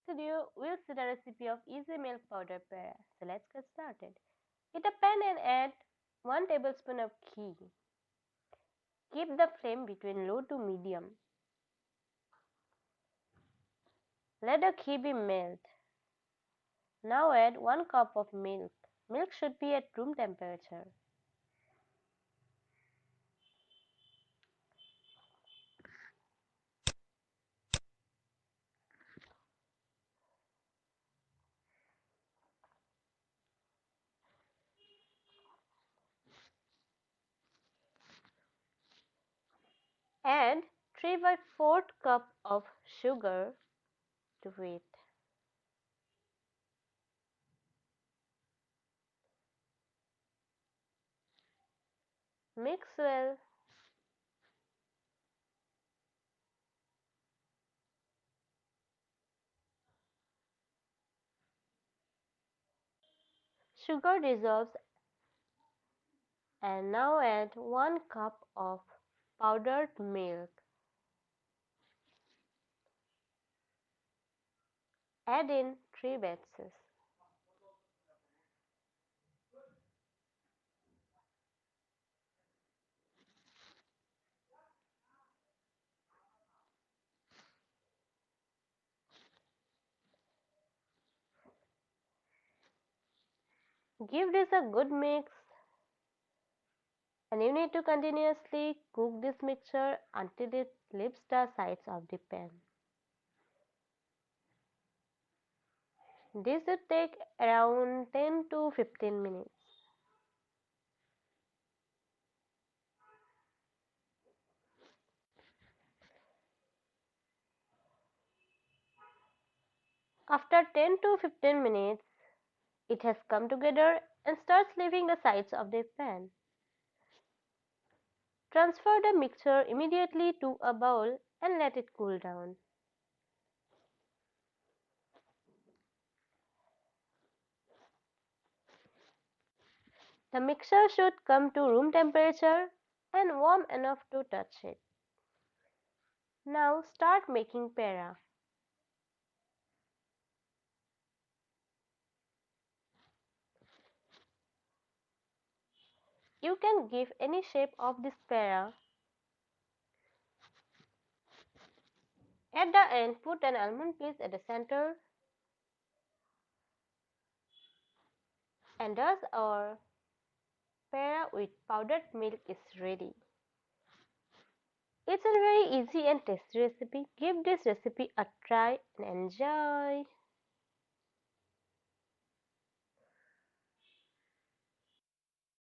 video, we'll see the recipe of easy milk powder pera. So let's get started. Heat a pan and add 1 tablespoon of ghee. Keep the flame between low to medium. Let the ghee be melt. Now add 1 cup of milk. Milk should be at room temperature. Add 3 by 4 cup of sugar to it. Mix well. Sugar dissolves and now add 1 cup of powdered milk. Add in 3 batches. Give this a good mix, and you need to continuously cook this mixture until it leaves the sides of the pan. This should take around 10 to 15 minutes. After 10 to 15 minutes, it has come together and starts leaving the sides of the pan. Transfer the mixture immediately to a bowl and let it cool down. The mixture should come to room temperature and warm enough to touch it. Now start making pera. You can give any shape of this pera. At the end, put an almond piece at the center, and thus our pera with powdered milk is ready. It's a very easy and tasty recipe. Give this recipe a try and enjoy.